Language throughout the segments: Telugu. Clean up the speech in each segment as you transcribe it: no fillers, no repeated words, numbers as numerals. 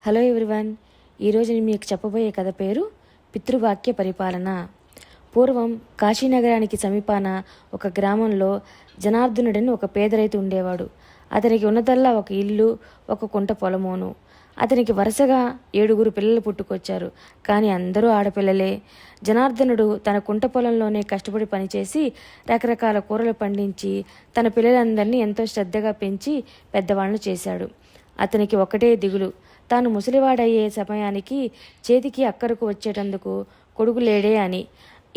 Hello everyone. ఈరోజు నేను మీకు చెప్పబోయే కథ పేరు పితృవాక్య పరిపాలన. పూర్వం కాశీనగరానికి సమీపాన ఒక గ్రామంలో జనార్దనుడని ఒక పేద రైతు ఉండేవాడు. అతనికి ఉన్నదల్లా ఒక ఇల్లు, ఒక కుంట పొలమును. అతనికి వరుసగా 7 పిల్లలు పుట్టుకొచ్చారు. కానీ అందరూ ఆడపిల్లలే. జనార్దనుడు తన కుంట పొలంలోనే కష్టపడి పనిచేసి రకరకాల కూరలు పండించి తన పిల్లలందరినీ ఎంతో శ్రద్ధగా పెంచి పెద్దవాళ్లను చేశాడు. అతనికి ఒకటే దిగులు, తాను ముసలివాడయ్యే సమయానికి చేతికి అక్కరకు వచ్చేటందుకు కొడుకు లేడే అని.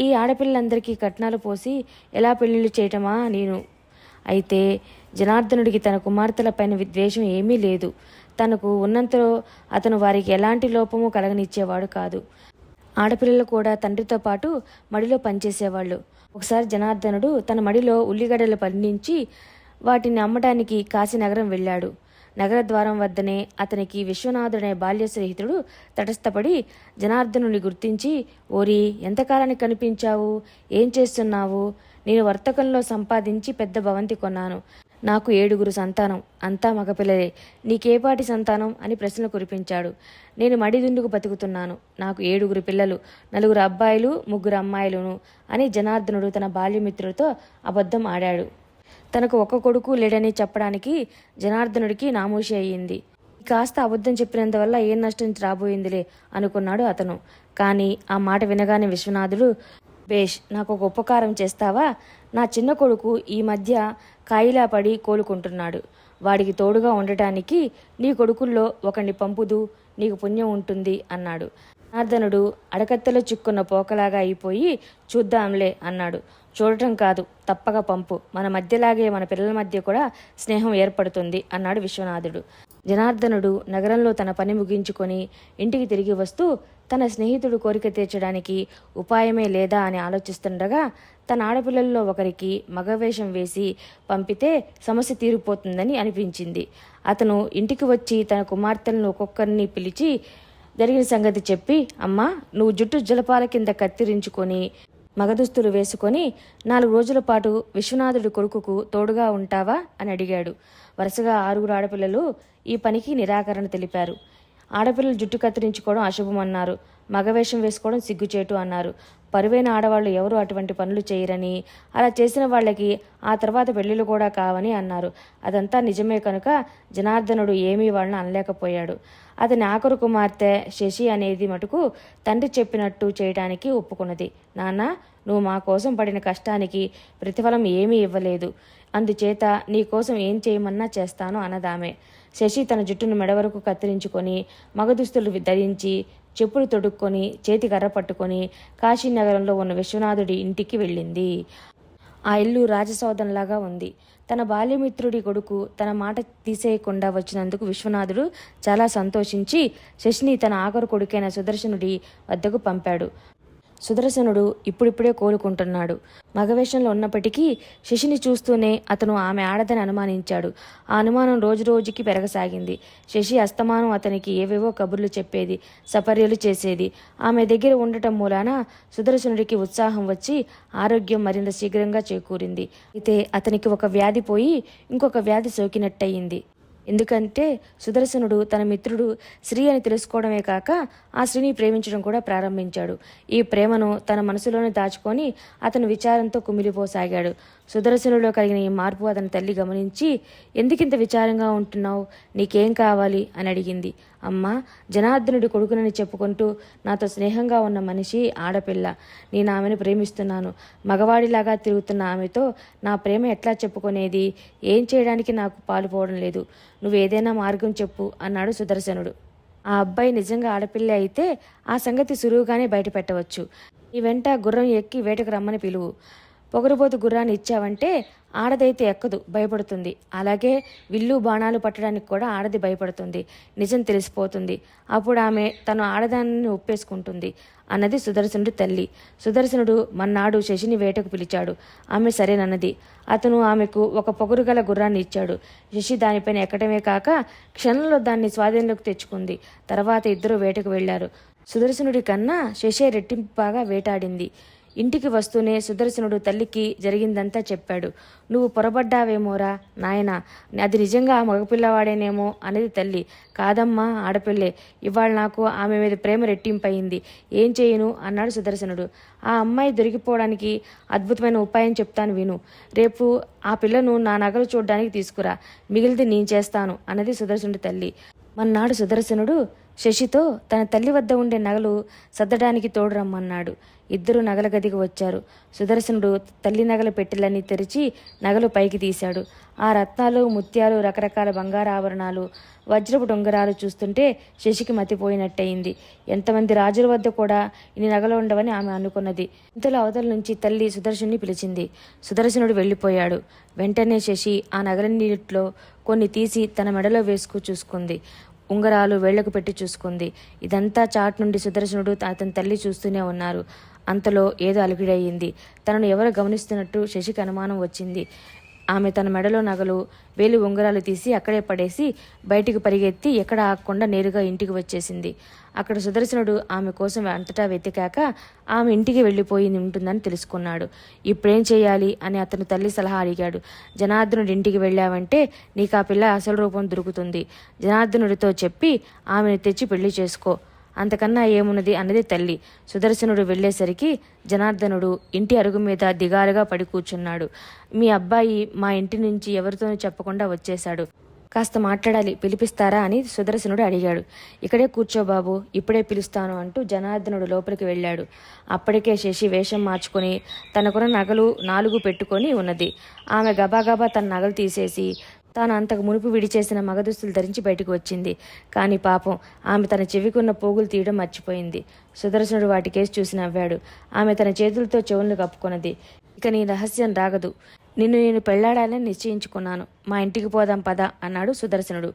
ఈ ఆడపిల్లలందరికీ కట్నాలు పోసి ఎలా పెళ్లిళ్ళు చేయటమా నేను. అయితే జనార్దనుడికి తన కుమార్తెలపైన ద్వేషం ఏమీ లేదు. తనకు ఉన్నంతలో అతను వారికి ఎలాంటి లోపము కలగనిచ్చేవాడు కాదు. ఆడపిల్లలు కూడా తండ్రితో పాటు మడిలో పనిచేసేవాళ్ళు. ఒకసారి జనార్దనుడు తన మడిలో ఉల్లిగడ్డలు పండించి వాటిని అమ్మడానికి కాశీనగరం వెళ్ళాడు. నగర ద్వారం వద్దనే అతనికి విశ్వనాథుడనే బాల్య స్నేహితుడు తటస్థపడి జనార్దనుని గుర్తించి, ఓరి, ఎంతకాలానికి కనిపించావు? ఏం చేస్తున్నావు? నేను వర్తకంలో సంపాదించి పెద్ద భవంతి కొన్నాను. నాకు 7 సంతానం, అంతా మగపిల్లలే. నీకేపాటి సంతానం అని ప్రశ్నలు కురిపించాడు. నేను మడిదుండుకు బతుకుతున్నాను. నాకు 7 పిల్లలు, 4 అబ్బాయిలు, 3 అమ్మాయిలును అని జనార్దనుడు తన బాల్యమిత్రుడితో అబద్ధం ఆడాడు. తనకు ఒక్క కొడుకు లేడని చెప్పడానికి జనార్దనుడికి నామూషి అయ్యింది. కాస్త అబద్ధం చెప్పినందువల్ల ఏం నష్టం రాబోయిందిలే అనుకున్నాడు అతను. కానీ ఆ మాట వినగానే విశ్వనాథుడు, బేష్, నాకు ఒక ఉపకారం చేస్తావా? నా చిన్న కొడుకు ఈ మధ్య కాయిలా పడి కోలుకుంటున్నాడు. వాడికి తోడుగా ఉండటానికి నీ కొడుకుల్లో ఒకడిని పంపుదు, నీకు పుణ్యం ఉంటుంది అన్నాడు. జనార్దనుడు అడకత్తెలో చిక్కున్న పోకలాగా అయిపోయి, చూద్దాంలే అన్నాడు. చూడటం కాదు, తప్పక పంపు. మన మధ్యలాగే మన పిల్లల మధ్య కూడా స్నేహం ఏర్పడుతుంది అన్నాడు విశ్వనాథుడు. జనార్దనుడు నగరంలో తన పని ముగించుకొని ఇంటికి తిరిగి వస్తూ తన స్నేహితుడు కోరిక తీర్చడానికి ఉపాయమే లేదా అని ఆలోచిస్తుండగా తన ఆడపిల్లల్లో ఒకరికి మగవేషం వేసి పంపితే సమస్య తీరిపోతుందని అనిపించింది. అతను ఇంటికి వచ్చి తన కుమార్తెలను ఒక్కొక్కరిని పిలిచి జరిగిన సంగతి చెప్పి, అమ్మా, నువ్వు జుట్టు జలపాల కింద కత్తిరించుకొని మగదుస్తులు వేసుకొని 4 రోజుల పాటు విశ్వనాథుడి కొడుకుకు తోడుగా ఉంటావా అని అడిగాడు. వరుసగా 6 ఆడపిల్లలు ఈ పనికి నిరాకరణ తెలిపారు. ఆడపిల్లలు జుట్టు కత్తిరించుకోవడం అశుభం అన్నారు. మగవేషం వేసుకోవడం సిగ్గుచేటు అన్నారు. పరువైన ఆడవాళ్లు ఎవరు అటువంటి పనులు చేయరని, అలా చేసిన వాళ్ళకి ఆ తర్వాత పెళ్లిళ్ళు కూడా కావని అన్నారు. అదంతా నిజమే కనుక జనార్దనుడు ఏమీ వాళ్ళని అనలేకపోయాడు. అతని ఆఖరు కుమార్తె శశి అనేది మటుకు తండ్రి చెప్పినట్టు చేయడానికి ఒప్పుకున్నది. నాన్న, నువ్వు మా కోసం పడిన కష్టానికి ప్రతిఫలం ఏమీ ఇవ్వలేదు. అందుచేత నీ కోసం ఏం చేయమన్నా చేస్తాను అన్నదామే. శశి తన జుట్టును మెడ వరకు కత్తిరించుకొని మగదుస్తులు ధరించి చెప్పులు తొడుక్కొని చేతి కర్ర పట్టుకొని కాశీనగరంలో ఉన్న విశ్వనాథుడి ఇంటికి వెళ్ళింది. ఆ ఇల్లు రాజసౌధంలాగా ఉంది. తన బాల్యమిత్రుడి కొడుకు తన మాట తీసేయకుండా వచ్చినందుకు విశ్వనాథుడు చాలా సంతోషించి శశిని తన ఆఖరు కొడుకైన సుదర్శనుడి వద్దకు పంపాడు. సుదర్శనుడు ఇప్పుడిప్పుడే కోలుకుంటున్నాడు. మగవేషంలో ఉన్నప్పటికీ శశిని చూస్తూనే అతను ఆమె ఆడదని అనుమానించాడు. ఆ అనుమానం రోజురోజుకి పెరగసాగింది. శశి అస్తమానం అతనికి ఏవేవో కబుర్లు చెప్పేది, సపర్యలు చేసేది. ఆమె దగ్గర ఉండటం మూలాన సుదర్శనుడికి ఉత్సాహం వచ్చి ఆరోగ్యం మరింత శీఘ్రంగా చేకూరింది. అయితే అతనికి ఒక వ్యాధి పోయి ఇంకొక వ్యాధి సోకినట్టయింది. ఎందుకంటే సుదర్శనుడు తన మిత్రుడు శ్రీ అని తెలుసుకోవడమే కాక ఆ స్త్రీని ప్రేమించడం కూడా ప్రారంభించాడు. ఈ ప్రేమను తన మనసులోనే దాచుకొని అతను విచారంతో కుమిలిపోసాగాడు. సుదర్శనుడిలో కలిగిన ఈ మార్పు అతని తల్లి గమనించి, ఎందుకింత విచారంగా ఉంటున్నావు? నీకేం కావాలి అని అడిగింది. అమ్మా, జనార్దనుడి కొడుకునని చెప్పుకుంటూ నాతో స్నేహంగా ఉన్న మనిషి ఆడపిల్ల. నేను ఆమెను ప్రేమిస్తున్నాను. మగవాడిలాగా తిరుగుతున్న ఆమెతో నా ప్రేమ ఎట్లా చెప్పుకునేది? ఏం చేయడానికి నాకు పాలుపోవడం లేదు. నువ్వేదైనా మార్గం చెప్పు అన్నాడు సుదర్శనుడు. ఆ అబ్బాయి నిజంగా ఆడపిల్ల అయితే ఆ సంగతి సులువుగానే బయటపెట్టవచ్చు. నీ వెంట గుర్రం ఎక్కి వేటకు రమ్మని పిలువు. పొగరుబోతు గుర్రాన్ని ఇచ్చావంటే ఆడదైతే ఎక్కదు, భయపడుతుంది. అలాగే విల్లు బాణాలు పట్టడానికి కూడా ఆడది భయపడుతుంది. నిజం తెలిసిపోతుంది. అప్పుడు ఆమె తను ఆడదాన్ని ఒప్పేసుకుంటుంది అన్నది సుదర్శనుడి తల్లి. సుదర్శనుడు మన్నాడు శశిని వేటకు పిలిచాడు. ఆమె సరేనన్నది. అతను ఆమెకు ఒక పొగరుగల గుర్రాన్ని ఇచ్చాడు. శశి దానిపైన ఎక్కడమే కాక క్షణంలో దాన్ని స్వాధీనంలోకి తెచ్చుకుంది. తర్వాత ఇద్దరు వేటకు వెళ్లారు. సుదర్శనుడి కన్నా శశి రెట్టింపు బాగా వేటాడింది. ఇంటికి వస్తూనే సుదర్శనుడు తల్లికి జరిగిందంతా చెప్పాడు. నువ్వు పొరబడ్డావేమోరా నాయనా, అది నిజంగా ఆ మగపిల్లవాడేనేమో అనేది తల్లి. కాదమ్మా, ఆడపిల్లే. ఇవాళ నాకు ఆమె మీద ప్రేమ రెట్టింపయింది. ఏం చేయను అన్నాడు సుదర్శనుడు. ఆ అమ్మాయి దొరికిపోవడానికి అద్భుతమైన ఉపాయం చెప్తాను విను. రేపు ఆ పిల్లను నా నగలు చూడ్డానికి తీసుకురా, మిగిలిది నేను చేస్తాను అన్నది సుదర్శనుడి తల్లి. మన్నాడు సుదర్శనుడు శశితో తన తల్లి వద్ద ఉండే నగలు సర్దడానికి తోడు రమ్మన్నాడు. ఇద్దరు నగల గదికి వచ్చారు. సుదర్శనుడు తల్లి నగల పెట్టెలన్నీ తెరిచి నగలు పైకి తీశాడు. ఆ రత్నాలు, ముత్యాలు, రకరకాల బంగారు ఆభరణాలు, వజ్రపు డొంగరాలు చూస్తుంటే శశికి మతిపోయినట్టయింది. ఎంతమంది రాజుల వద్ద కూడా ఇన్ని నగలు ఉండవని ఆమె అనుకున్నది. ఇంతలో అవతల నుంచి తల్లి సుదర్శనుని పిలిచింది. సుదర్శనుడు వెళ్ళిపోయాడు. వెంటనే శశి ఆ నగలన్నిటిలో కొన్ని తీసి తన మెడలో వేసుకు చూసుకుంది. ఉంగరాలు వేళ్లకు పెట్టి చూసుకుంది. ఇదంతా చాట్ నుండి సుదర్శనుడు అతని తల్లి చూస్తూనే ఉన్నారు. అంతలో ఏదో అలికిడయింది. తనను ఎవరు గమనిస్తున్నట్టు శశికి అనుమానం వచ్చింది. ఆమె తన మెడలో నగలు, వేలు ఉంగరాలు తీసి అక్కడే పడేసి బయటికి పరిగెత్తి ఎక్కడ ఆగకుండా నేరుగా ఇంటికి వచ్చేసింది. అక్కడ సుదర్శనుడు ఆమె కోసం అంతటా వెతికాక ఆమె ఇంటికి వెళ్ళిపోయి ఉంటుందని తెలుసుకున్నాడు. ఇప్పుడేం చేయాలి అని అతను తల్లి సలహా అడిగాడు. జనార్దనుడి ఇంటికి వెళ్ళావంటే నీకు ఆ పిల్ల అసలు రూపం దొరుకుతుంది. జనార్దనుడితో చెప్పి ఆమెను తెచ్చి పెళ్లి చేసుకో, అంతకన్నా ఏమున్నది అన్నది తల్లి. సుదర్శనుడు వెళ్లేసరికి జనార్దనుడు ఇంటి అరుగు మీద దిగాలుగా పడి కూర్చున్నాడు. మీ అబ్బాయి మా ఇంటి నుంచి ఎవరితోనూ చెప్పకుండా వచ్చేశాడు. కాస్త మాట్లాడాలి, పిలిపిస్తారా అని సుదర్శనుడు అడిగాడు. ఇక్కడే కూర్చో బాబు, ఇప్పుడే పిలుస్తాను అంటూ జనార్దనుడు లోపలికి వెళ్ళాడు. అప్పటికే శశి వేషం మార్చుకుని తనకున్న నగలు 4 పెట్టుకొని ఉన్నది. ఆమె గబాగబా తన నగలు తీసేసి తాను అంతకు మునుపు విడిచేసిన మగదుస్తులు ధరించి బయటకు వచ్చింది. కానీ పాపం ఆమె తన చెవికున్న పోగులు తీయడం మర్చిపోయింది. సుదర్శనుడు వాటికేసి చూసి నవ్వాడు. ఆమె తన చేతులతో చెవులను కప్పుకొన్నది. ఇక నీ రహస్యం రాగదు. నిన్ను నేను పెళ్లాడాలని నిశ్చయించుకున్నాను. మా ఇంటికి పోదాం పద అన్నాడు సుదర్శనుడు.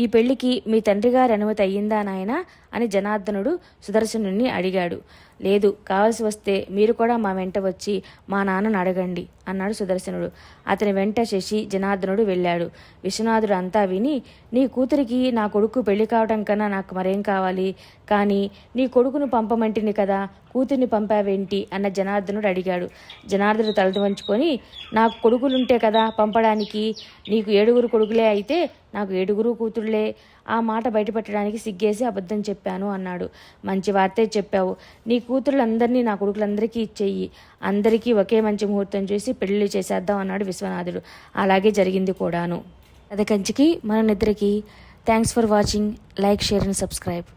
ఈ పెళ్లికి మీ తండ్రి గారి అనుమతి అయ్యిందా నాయనా అని జనార్దనుడు సుదర్శనుడిని అడిగాడు. లేదు, కావలసి వస్తే మీరు కూడా మా వెంట వచ్చి మా నాన్నను అడగండి అన్నాడు సుదర్శనుడు. అతని వెంట శశి, జనార్దనుడు వెళ్ళాడు. విశ్వనాథుడు అంతా విని, నీ కూతురికి నా కొడుకు పెళ్లి కావడం కన్నా నాకు మరేం కావాలి, కానీ నీ కొడుకును పంపమంటిని కదా, కూతుర్ని పంపావేంటి అన్న జనార్దనుడు అడిగాడు. జనార్దనుడు తలది వంచుకొని, నాకు కొడుకులుంటే కదా పంపడానికి, నీకు 7 కొడుకులే అయితే నాకు 7 కూతుళ్లే. ఆ మాట బయటపెట్టడానికి సిగ్గేసి అబద్ధం చెప్పాను అన్నాడు. మంచి వార్తే చెప్పావు. నీ కూతురులందరినీ నా కొడుకులందరికీ ఇచ్చేయి. అందరికీ ఒకే మంచి ముహూర్తం చూసి పెళ్లి చేసేద్దాం అన్నాడు విశ్వనాథుడు. అలాగే జరిగింది కూడాను. కథ కంచికి మన నిద్రకి. Thanks for watching. Like, share and subscribe.